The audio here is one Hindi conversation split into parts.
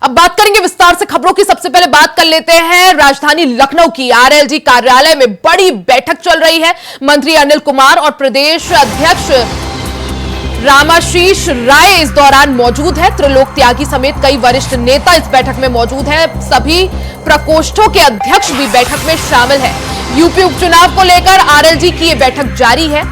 अब बात करेंगे विस्तार से खबरों की। सबसे पहले बात कर लेते हैं राजधानी लखनऊ की। आरएलजी कार्यालय में बड़ी बैठक चल रही है। मंत्री अनिल कुमार और प्रदेश अध्यक्ष रामाशीष राय इस दौरान मौजूद है। त्रिलोक त्यागी समेत कई वरिष्ठ नेता इस बैठक में मौजूद है। सभी प्रकोष्ठों के अध्यक्ष भी बैठक में शामिल है। यूपी उपचुनाव को लेकर आरएलजी की यह बैठक जारी है।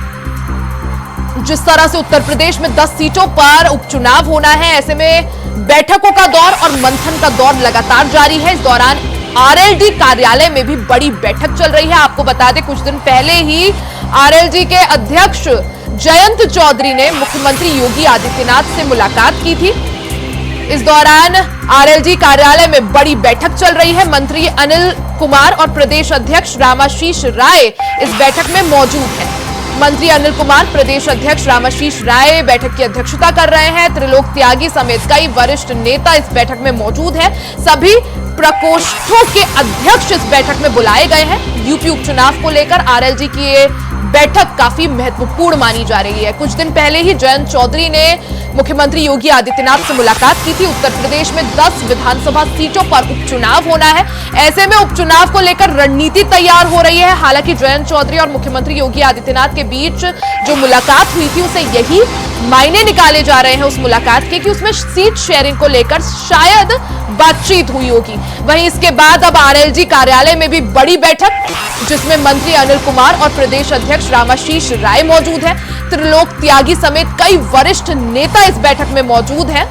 जिस तरह से उत्तर प्रदेश में 10 सीटों पर उपचुनाव होना है, ऐसे में बैठकों का दौर और मंथन का दौर लगातार जारी है। इस दौरान आरएलजी कार्यालय में भी बड़ी बैठक चल रही है। आपको बता दें, कुछ दिन पहले ही आरएलजी के अध्यक्ष जयंत चौधरी ने मुख्यमंत्री योगी आदित्यनाथ से मुलाकात की थी। इस दौरान आरएलजी कार्यालय में बड़ी बैठक चल रही है। मंत्री अनिल कुमार और प्रदेश अध्यक्ष रामाशीष राय इस बैठक में मौजूद है। मंत्री अनिल कुमार, प्रदेश अध्यक्ष रामाशीष राय बैठक की अध्यक्षता कर रहे हैं। त्रिलोक त्यागी समेत कई वरिष्ठ नेता इस बैठक में मौजूद हैं। सभी प्रकोष्ठों के अध्यक्ष इस बैठक में बुलाए गए हैं। यूपी उपचुनाव को लेकर आरएलजी की ये बैठक काफी महत्वपूर्ण मानी जा रही है। कुछ दिन पहले ही जयंत चौधरी ने मुख्यमंत्री योगी आदित्यनाथ से मुलाकात की थी। उत्तर प्रदेश में 10 विधानसभा सीटों पर उपचुनाव होना है। ऐसे में उपचुनाव को लेकर रणनीति तैयार हो रही है। हालांकि जयंत चौधरी और मुख्यमंत्री योगी आदित्यनाथ के बीच जो मुलाकात हुई थी, उसे यही मायने निकाले जा रहे हैं उस मुलाकात के कि उसमें सीट शेयरिंग को लेकर शायद बातचीत हुई होगी। वहीं इसके बाद अब आरएलजी कार्यालय में भी बड़ी बैठक, जिसमें मंत्री अनिल कुमार और प्रदेश अध्यक्ष रामाशीष राय मौजूद है। त्रिलोक त्यागी समेत कई वरिष्ठ नेता इस बैठक में मौजूद हैं।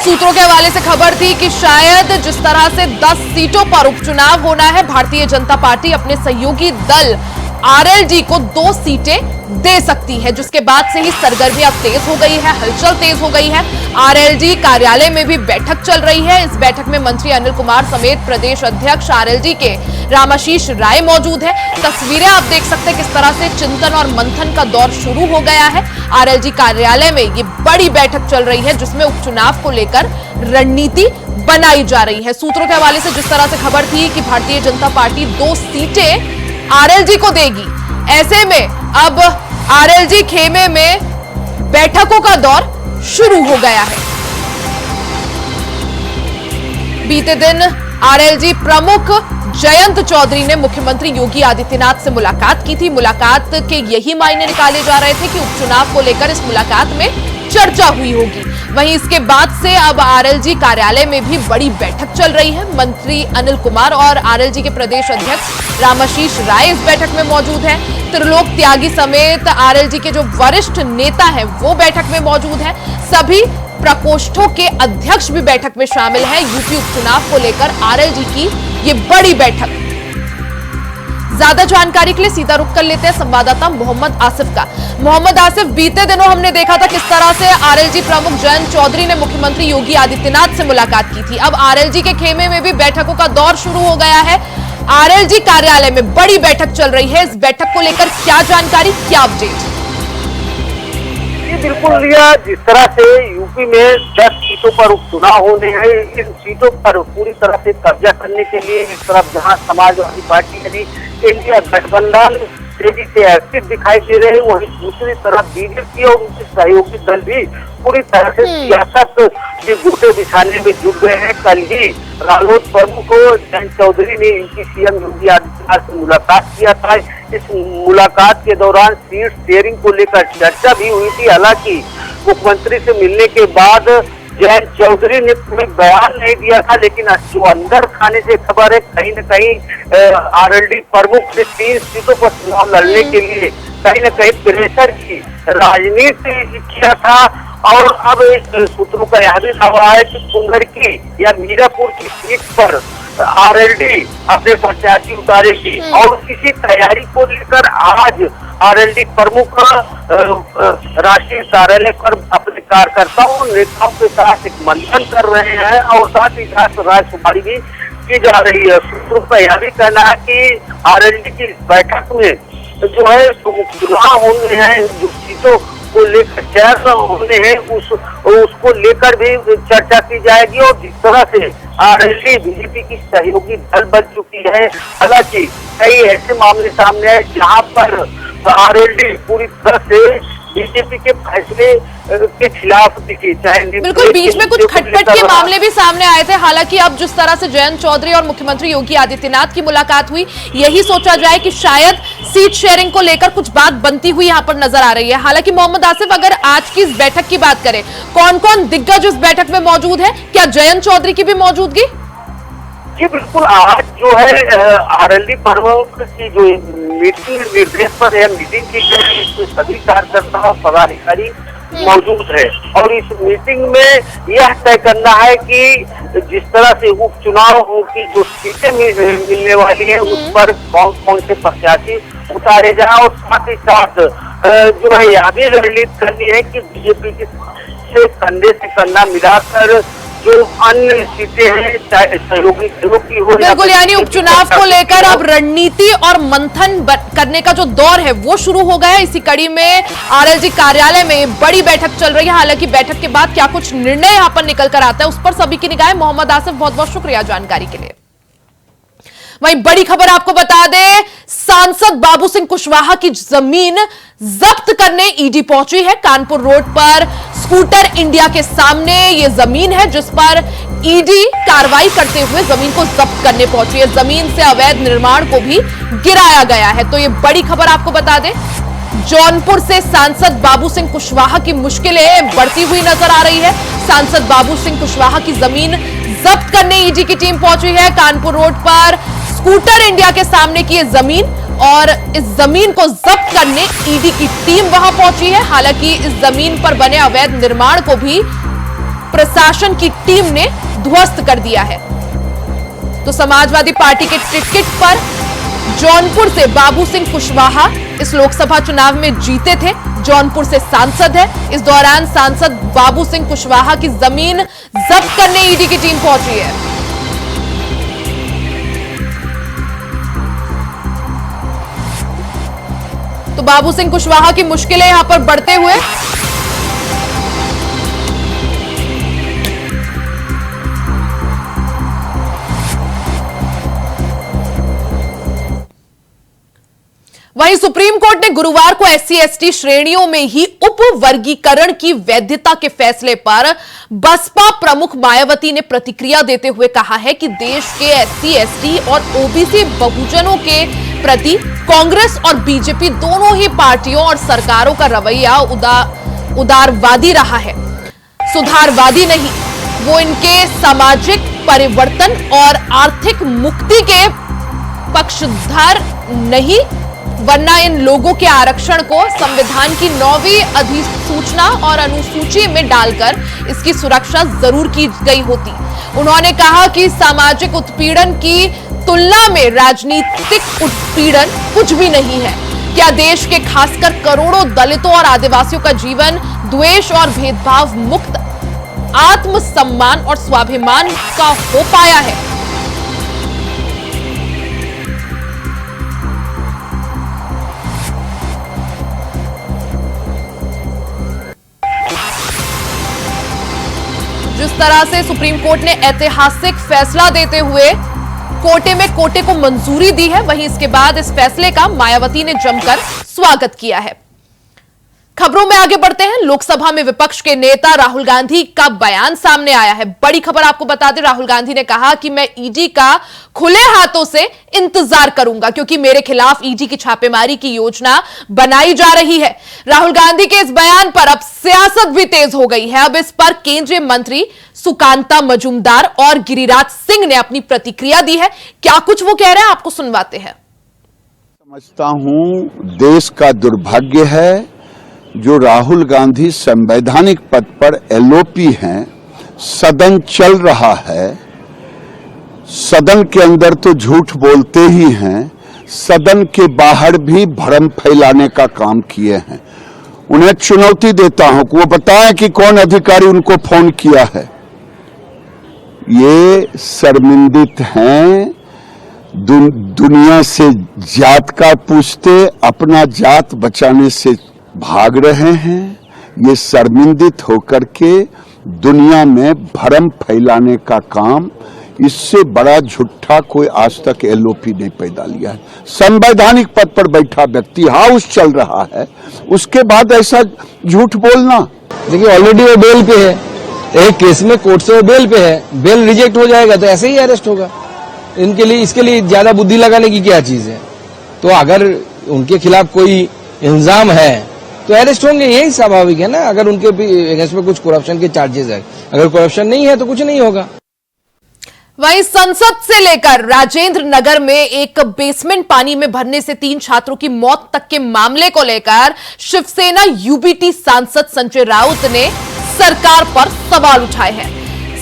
सूत्रों के हवाले से खबर थी कि शायद जिस तरह से 10 सीटों पर उपचुनाव होना है, भारतीय जनता पार्टी अपने सहयोगी दल आरएलजी को 2 सीटें दे सकती है, जिसके बाद से ही सरगर्मी अब तेज हो गई है, हलचल तेज हो गई है। आरएलजी कार्यालय में भी बैठक चल रही है। इस बैठक में मंत्री अनिल कुमार समेत प्रदेश अध्यक्ष आरएलजी के रामाशीष राय मौजूद है। तस्वीरें आप देख सकते हैं किस तरह से चिंतन और मंथन का दौर शुरू हो गया है। आरएलजी कार्यालय में ये बड़ी बैठक चल रही है, जिसमें उपचुनाव को लेकर रणनीति बनाई जा रही है। सूत्रों के हवाले से जिस तरह से खबर थी कि भारतीय जनता पार्टी 2 सीटें आरएलजी को देगी, ऐसे में अब आरएलजी खेमे में बैठकों का दौर शुरू हो गया है। बीते दिन आरएलजी प्रमुख जयंत चौधरी ने मुख्यमंत्री योगी आदित्यनाथ से मुलाकात की थी। मुलाकात के यही मायने निकाले जा रहे थे कि उपचुनाव को लेकर इस मुलाकात में चर्चा हुई होगी। वहीं इसके बाद से अब आरएलजी कार्यालय में भी बड़ी बैठक चल रही है। मंत्री अनिल कुमार और आरएलजी के प्रदेश अध्यक्ष रामाशीष राय इस बैठक में मौजूद हैं। त्रिलोक त्यागी समेत आरएलजी के जो वरिष्ठ नेता हैं, वो बैठक में मौजूद हैं। सभी प्रकोष्ठों के अध्यक्ष भी बैठक में शामिल हैं। यूपी उपचुनाव को लेकर आरएलजी की ये बड़ी बैठक। ज्यादा जानकारी के लिए सीधा रुख कर लेते हैं संवाददाता मोहम्मद आसिफ का। मोहम्मद आसिफ, बीते दिनों हमने देखा था किस तरह से आरएलजी प्रमुख जयंत चौधरी ने मुख्यमंत्री योगी आदित्यनाथ से मुलाकात की थी। अब आरएलजी के खेमे में भी बैठकों का दौर शुरू हो गया है। आरएलजी कार्यालय में बड़ी बैठक चल रही है। इस बैठक को लेकर क्या जानकारी, क्या अपडेट? बिल्कुल लिया, जिस तरह से यूपी में 10 सीटों पर उपचुनाव होने हैं, इन सीटों पर पूरी तरह से कब्जा करने के लिए एक तरफ जहां समाजवादी पार्टी यानी इंडिया गठबंधन तेजी से एक्टिव दिखाई दे रहे हैं, वहीं दूसरी तरफ बीजेपी और उनके सहयोगी दल भी पूरी तरह से सियासत के बूटे बिछाने में जुट गए हैं। कल ही रालोद प्रमुख को जयंत चौधरी ने इनकी सीएम योगी आदित्यनाथ से मुलाकात किया था। इस मुलाकात के दौरान सीट शेयरिंग को लेकर चर्चा भी हुई थी। हालांकि मुख्यमंत्री से मिलने के बाद जयंत चौधरी ने कोई बयान नहीं दिया था, लेकिन जो अंदर खाने से खबर है, कहीं न कहीं आरएलडी प्रमुख से 3 सीटों पर चुनाव लड़ने के लिए कहीं न कहीं प्रेशर की राजनीति किया था। और अब सूत्रों का यह भी दावा है कि कुंगर की या मीरापुर की सीट पर आरएलडी अपने प्रत्याशी उतारेगी और इसी तैयारी को लेकर आज आरएलडी प्रमुख राष्ट्रीय कार्यालय पर अपने कार्यकर्ताओं नेताओं के साथ एक मंथन कर रहे हैं और साथ ही साथ रायशुमारी भी की जा रही है। सूत्रों का यह भी कहना है कि आरएलडी की बैठक में जो है चुनाव होने हैं, जो सीटों को लेकर चयन होने हैं, उसको लेकर भी चर्चा की जाएगी। और जिस तरह से आरएलडी बीजेपी की सहयोगी दल बन चुकी है, हालांकि कई ऐसे मामले सामने आए जहां पर आरएलडी पूरी तरह से बीजेपी के फैसले के खिलाफ दिखी, चाहे बिल्कुल बीच में कुछ खटपट के मामले भी सामने आए थे। हालांकि अब जिस तरह से जयंत चौधरी और मुख्यमंत्री योगी आदित्यनाथ की मुलाकात हुई, यही सोचा जाए कि शायद सीट शेयरिंग को लेकर कुछ बात बनती हुई यहां पर नजर आ रही है। हालांकि मोहम्मद आसिफ, अगर आज की इस बैठक की बात करें, कौन कौन दिग्गज इस बैठक में मौजूद है? क्या जयंत चौधरी की भी मौजूदगी? जी बिल्कुल, आज जो है आरएलडी प्रमुख की जो मीटिंग निर्देश पर यह मीटिंग की गई, इसमें सभी कार्यकर्ता और पदाधिकारी मौजूद है और इस मीटिंग में यह तय करना है कि जिस तरह से उपचुनाव की जो सीटें मिलने वाली है उस पर कौन कौन से प्रत्याशी उतारे जाए और साथ ही साथ जो है आगे रणनीति करनी है कि बीजेपी से कंधे से कंधा मिलाकर जो अन्य सीटें हैं, चाहे सहयोगी दलों की हो, बिल्कुल, यानी उपचुनाव को लेकर अब रणनीति और मंथन करने का जो दौर है वो शुरू हो गया है। इसी कड़ी में आरएलजी कार्यालय में बड़ी बैठक चल रही है। हालांकि बैठक के बाद क्या कुछ निर्णय यहां पर निकल कर आता है उस पर सभी की निगाहें। मोहम्मद आसिफ, बहुत बहुत शुक्रिया जानकारी के लिए। वहीं बड़ी खबर आपको बता दें, सांसद बाबू सिंह कुशवाहा की जमीन जब्त करने ईडी पहुंची है। कानपुर रोड पर स्कूटर इंडिया के सामने ये जमीन है जिस पर ईडी कार्रवाई करते हुए जमीन को जब्त करने पहुंची है। जमीन से अवैध निर्माण को भी गिराया गया है। तो ये बड़ी खबर आपको बता दें, जौनपुर से सांसद बाबू सिंह कुशवाहा की मुश्किलें बढ़ती हुई नजर आ रही है। सांसद बाबू सिंह कुशवाहा की जमीन जब्त करने ईडी की टीम पहुंची है। कानपुर रोड पर स्कूटर इंडिया के सामने की जमीन और इस जमीन को जब्त करने ईडी की टीम वहां पहुंची है। हालांकि इस जमीन पर बने अवैध निर्माण को भी प्रशासन की टीम ने ध्वस्त कर दिया है। तो समाजवादी पार्टी के टिकट पर जौनपुर से बाबू सिंह कुशवाहा इस लोकसभा चुनाव में जीते थे। जौनपुर से सांसद है। इस दौरान सांसद बाबू सिंह कुशवाहा की जमीन जब्त करने ईडी की टीम पहुंची है। तो बाबू सिंह कुशवाहा की मुश्किलें यहां पर बढ़ते हुए वहीं सुप्रीम कोर्ट ने गुरुवार को SC/ST श्रेणियों में ही उप वर्गीकरण की वैधता के फैसले पर बसपा प्रमुख मायावती ने प्रतिक्रिया देते हुए कहा है कि देश के SC/ST और OBC बहुजनों के प्रति कांग्रेस और बीजेपी दोनों ही पार्टियों और सरकारों का रवैया उदारवादी रहा है, सुधारवादी नहीं। वो इनके सामाजिक परिवर्तन और आर्थिक मुक्ति के पक्षधर नहीं, वरना इन लोगों के आरक्षण को संविधान की 9वीं अधिसूचना और अनुसूची में डालकर इसकी सुरक्षा जरूर की गई होती। उन्होंने कहा कि सामाजिक उत्पीड़न की तुलना में राजनीतिक उत्पीड़न कुछ भी नहीं है। क्या देश के खासकर करोड़ों दलितों और आदिवासियों का जीवन द्वेष और भेदभाव मुक्त आत्मसम्मान और स्वाभिमान का हो पाया है? जिस तरह से सुप्रीम कोर्ट ने ऐतिहासिक फैसला देते हुए कोटे में कोटे को मंजूरी दी है, वहीं इसके बाद इस फैसले का मायावती ने जमकर स्वागत किया है। खबरों में आगे बढ़ते हैं। लोकसभा में विपक्ष के नेता राहुल गांधी का बयान सामने आया है। बड़ी खबर आपको बता दें, राहुल गांधी ने कहा कि मैं ईडी का खुले हाथों से इंतजार करूंगा क्योंकि मेरे खिलाफ ईडी की छापेमारी की योजना बनाई जा रही है। राहुल गांधी के इस बयान पर अब सियासत भी तेज हो गई है। अब इस पर केंद्रीय मंत्री सुकांता मजूमदार और गिरिराज सिंह ने अपनी प्रतिक्रिया दी है। क्या कुछ वो कह रहे हैं, आपको सुनवाते हैं। समझता हूं देश का दुर्भाग्य है जो राहुल गांधी संवैधानिक पद पर एलओपी हैं, सदन चल रहा है, सदन के अंदर तो झूठ बोलते ही हैं, सदन के बाहर भी भ्रम फैलाने का काम किए हैं। उन्हें चुनौती देता हूं कि वो बताएं कि कौन अधिकारी उनको फोन किया है। ये शर्मिंदित हैं, दुनिया से जात का पूछते अपना जात बचाने से भाग रहे हैं। ये शर्मिंदित होकर के दुनिया में भ्रम फैलाने का काम इससे बड़ा झूठा कोई आज तक एलओपी नहीं पैदा लिया है। संवैधानिक पद पर बैठा व्यक्ति हाउस चल रहा है, उसके बाद ऐसा झूठ बोलना। देखिए ऑलरेडी वो बेल पे है, एक केस में कोर्ट से वो बेल पे है, बेल रिजेक्ट हो जाएगा तो ऐसे ही अरेस्ट होगा। इनके लिए इसके लिए ज्यादा बुद्धि लगाने की क्या चीज है। तो अगर उनके खिलाफ कोई इल्जाम है तो अरेस्ट होंगे, यही स्वाभाविक है ना। अगर उनके अगेंस्ट में कुछ करप्शन के चार्जेस है, अगर करप्शन नहीं है तो कुछ नहीं होगा। वहीं संसद से लेकर राजेंद्र नगर में एक बेसमेंट पानी में भरने से 3 छात्रों की मौत तक के मामले को लेकर शिवसेना यूबीटी सांसद संजय राउत ने सरकार पर सवाल उठाए हैं।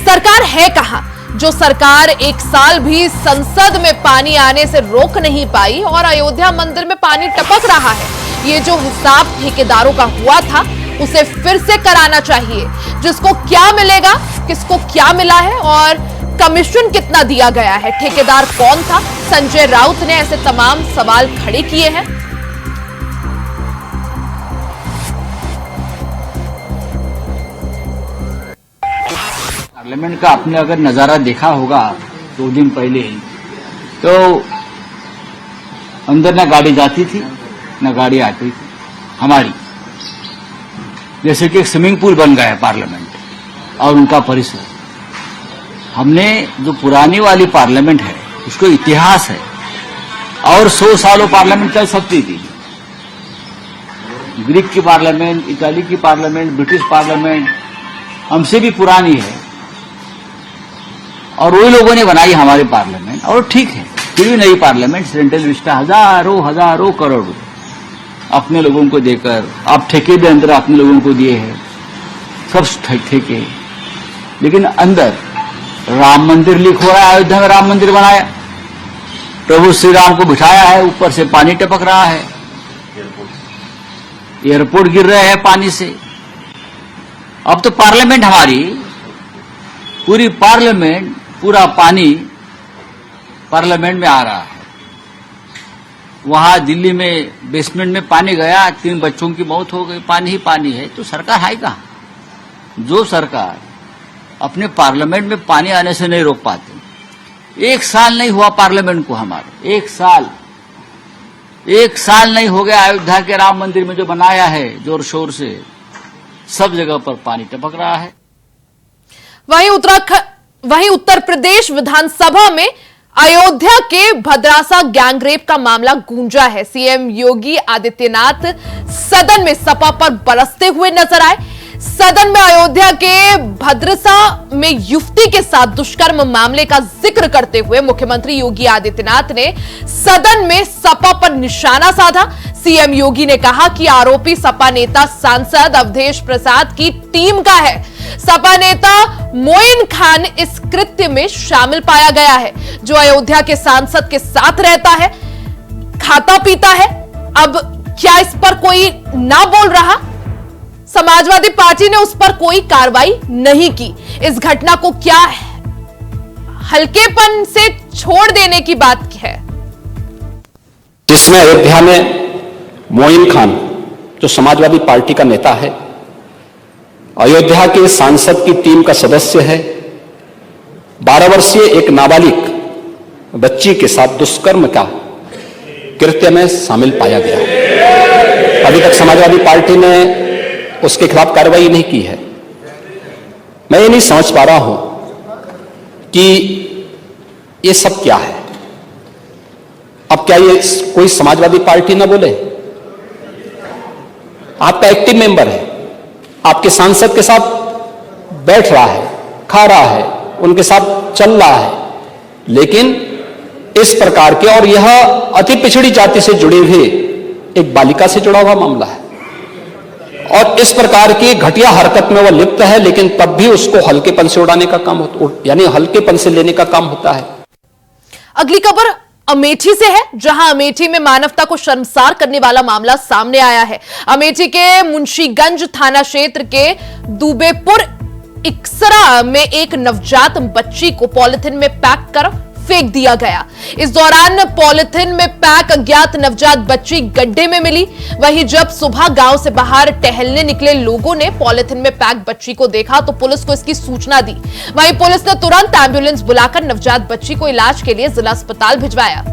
सरकार है कहां जो सरकार 1 साल भी संसद में पानी आने से रोक नहीं पाई और अयोध्या मंदिर में पानी टपक रहा है। ये जो हिसाब ठेकेदारों का हुआ था उसे फिर से कराना चाहिए। जिसको क्या मिलेगा, किसको क्या मिला है और कमीशन कितना दिया गया है, ठेकेदार कौन था, संजय राउत ने ऐसे तमाम सवाल खड़े किए हैं। पार्लियामेंट का आपने अगर नजारा देखा होगा 2 दिन पहले, तो अंदर न गाड़ी जाती थी न गाड़ी आती थी हमारी। जैसे कि एक स्विमिंग पूल बन गया है पार्लियामेंट और उनका परिसर। हमने जो पुरानी वाली पार्लियामेंट है उसको इतिहास है और 100 सालों पार्लियामेंट चल सकती थी। ग्रीक की पार्लियामेंट, इटाली की पार्लियामेंट, ब्रिटिश पार्लियामेंट हमसे भी पुरानी है और वही लोगों ने बनाई हमारी पार्लियामेंट और ठीक है। फिर भी नई पार्लियामेंट सेंट्रल विस्टा हजारों करोड़ अपने लोगों को देकर, आप ठेके भी अंदर अपने लोगों को दिए हैं, सब ठेके। लेकिन अंदर राम मंदिर लीक हो रहा है। अयोध्या में राम मंदिर बनाया, प्रभु श्री राम को बिठाया है, ऊपर से पानी टपक रहा है, एयरपोर्ट गिर रहे हैं पानी से। अब तो पार्लियामेंट हमारी पूरी पार्लियामेंट, पूरा पानी पार्लियामेंट में आ रहा है। वहां दिल्ली में बेसमेंट में पानी गया, 3 बच्चों की मौत हो गई, पानी ही पानी है। तो सरकार है कहां? जो सरकार अपने पार्लियामेंट में पानी आने से नहीं रोक पाते। 1 साल नहीं हुआ पार्लियामेंट को हमारे, 1 साल नहीं हो गया अयोध्या के राम मंदिर में जो बनाया है जोर शोर से, सब जगह पर पानी टपक रहा है। वहीं उत्तर प्रदेश विधानसभा में अयोध्या के भद्रासा गैंगरेप का मामला गूंजा है। सीएम योगी आदित्यनाथ सदन में सपा पर बरसते हुए नजर आए। सदन में अयोध्या के भद्रसा में युवती के साथ दुष्कर्म मामले का जिक्र करते हुए मुख्यमंत्री योगी आदित्यनाथ ने सदन में सपा पर निशाना साधा। सीएम योगी ने कहा कि आरोपी सपा नेता सांसद अवधेश प्रसाद की टीम का है। सपा नेता मोइन खान इस कृत्य में शामिल पाया गया है, जो अयोध्या के सांसद के साथ रहता है, खाता पीता है। अब क्या इस पर कोई ना बोल रहा? समाजवादी पार्टी ने उस पर कोई कार्रवाई नहीं की। इस घटना को क्या हल्केपन से छोड़ देने की बात है। जिसमें अयोध्या में मोइन खान जो समाजवादी पार्टी का नेता है, अयोध्या के सांसद की टीम का सदस्य है, 12 वर्षीय एक नाबालिग बच्ची के साथ दुष्कर्म का कृत्य में शामिल पाया गया है। अभी तक समाजवादी पार्टी ने उसके खिलाफ कार्रवाई नहीं की है। मैं ये नहीं समझ पा रहा हूं कि ये सब क्या है। अब क्या ये कोई समाजवादी पार्टी ना बोले? आपका एक्टिव मेंबर है, आपके सांसद के साथ बैठ रहा है, खा रहा है, उनके साथ चल रहा है, लेकिन इस प्रकार के, और यह अति पिछड़ी जाति से जुड़े हुए एक बालिका से जुड़ा हुआ मामला है और इस प्रकार की घटिया हरकत में वह लिप्त है, लेकिन तब भी उसको हल्केपन से उड़ाने का काम होता, यानी हल्केपन से लेने का काम होता है। अगली खबर अमेठी से है, जहां अमेठी में मानवता को शर्मसार करने वाला मामला सामने आया है। अमेठी के मुंशीगंज थाना क्षेत्र के दुबेपुर इक्सरा में एक नवजात बच्ची को पॉलिथीन में पैक कर फेंक दिया गया। इस दौरान पॉलिथीन में पैक अज्ञात नवजात बच्ची गड्ढे में मिली। वहीं जब सुबह गांव से बाहर टहलने निकले लोगों ने पॉलिथीन में पैक बच्ची को देखा तो पुलिस को इसकी सूचना दी। वहीं पुलिस ने तुरंत एम्बुलेंस बुलाकर नवजात बच्ची को इलाज के लिए जिला अस्पताल भिजवाया।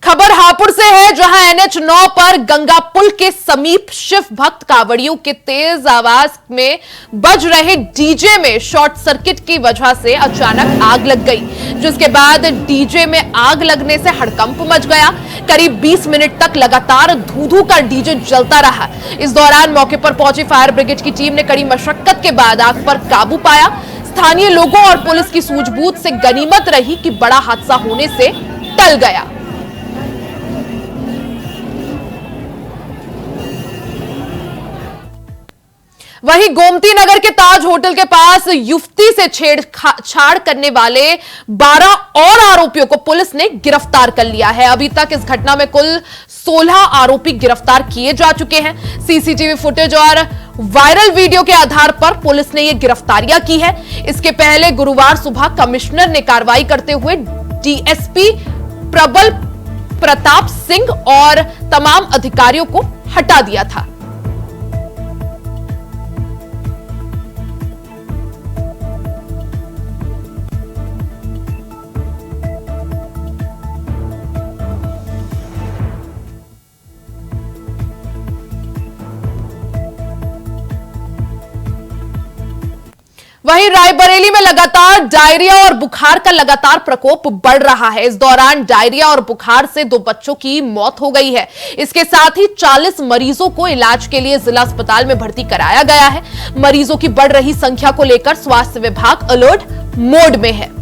खबर हापुड़ से है, जहां NH9 पर गंगा पुल के समीप शिव भक्त कांवड़ियों के तेज आवाज में बज रहे डीजे में शॉर्ट सर्किट की वजह से अचानक आग लग गई, जिसके बाद डीजे में आग लगने से हड़कंप मच गया। करीब 20 मिनट तक लगातार धू-धू कर डीजे जलता रहा। इस दौरान मौके पर पहुंची फायर ब्रिगेड की टीम ने कड़ी मशक्कत के बाद आग पर काबू पाया। स्थानीय लोगों और पुलिस की सूझबूझ से गनीमत रही कि बड़ा हादसा होने से टल गया। वहीं गोमती नगर के ताज होटल के पास युवती से छेड़छाड़ करने वाले 12 और आरोपियों को पुलिस ने गिरफ्तार कर लिया है। अभी तक इस घटना में कुल 16 आरोपी गिरफ्तार किए जा चुके हैं। सीसीटीवी फुटेज और वायरल वीडियो के आधार पर पुलिस ने ये गिरफ्तारियां की है। इसके पहले गुरुवार सुबह कमिश्नर ने कार्रवाई करते हुए डीएसपी प्रबल प्रताप सिंह और तमाम अधिकारियों को हटा दिया था। वहीं रायबरेली में लगातार डायरिया और बुखार का लगातार प्रकोप बढ़ रहा है। इस दौरान डायरिया और बुखार से 2 बच्चों की मौत हो गई है। इसके साथ ही 40 मरीजों को इलाज के लिए जिला अस्पताल में भर्ती कराया गया है। मरीजों की बढ़ रही संख्या को लेकर स्वास्थ्य विभाग अलर्ट मोड में है।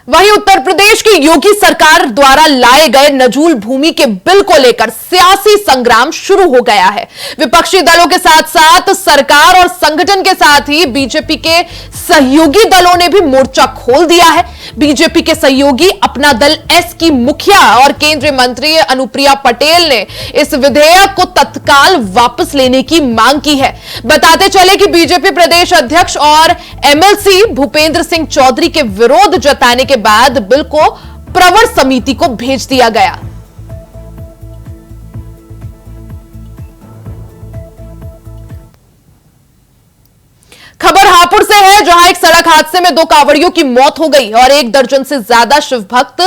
वहीं उत्तर प्रदेश की योगी सरकार द्वारा लाए गए नजूल भूमि के बिल को लेकर सियासी संग्राम शुरू हो गया है। विपक्षी दलों के साथ साथ सरकार और संगठन के साथ ही बीजेपी के सहयोगी दलों ने भी मोर्चा खोल दिया है। बीजेपी के सहयोगी अपना दल एस की मुखिया और केंद्रीय मंत्री अनुप्रिया पटेल ने इस विधेयक को तत्काल वापस लेने की मांग की है। बताते चले कि बीजेपी प्रदेश अध्यक्ष और एमएलसी भूपेंद्र सिंह चौधरी के विरोध जताने के बाद बिल को प्रवर समिति को भेज दिया गया। खबर हापुड़ से है, जहां एक सड़क हादसे में 2 कांवड़ियों की मौत हो गई और 1 दर्जन से ज्यादा शिव भक्त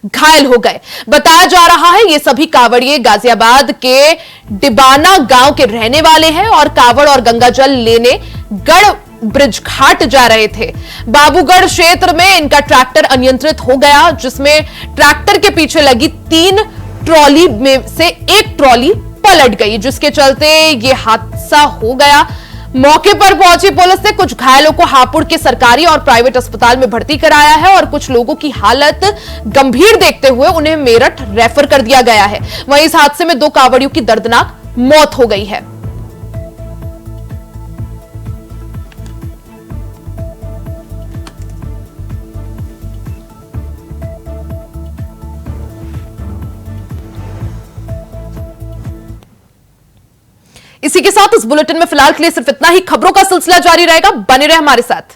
घायल हो गए। बताया जा रहा है ये सभी कांवड़िए गाजियाबाद के डिबाना गांव के रहने वाले हैं और कांवड़ और गंगाजल लेने गढ़ ब्रिज घाट जा रहे थे। बाबूगढ़ क्षेत्र में इनका ट्रैक्टर अनियंत्रित हो गया, जिसमें ट्रैक्टर के पीछे लगी 3 ट्रॉली में से 1 ट्रॉली पलट गई, जिसके चलते ये हादसा हो गया। मौके पर पहुंची पुलिस ने कुछ घायलों को हापुड़ के सरकारी और प्राइवेट अस्पताल में भर्ती कराया है और कुछ लोगों की हालत गंभीर देखते हुए उन्हें मेरठ रेफर कर दिया गया है। वहीं इस हादसे में 2 कांवड़ियों की दर्दनाक मौत हो गई है। इसी के साथ इस बुलेटिन में फिलहाल के लिए सिर्फ इतना ही। खबरों का सिलसिला जारी रहेगा, बने रहे हमारे साथ।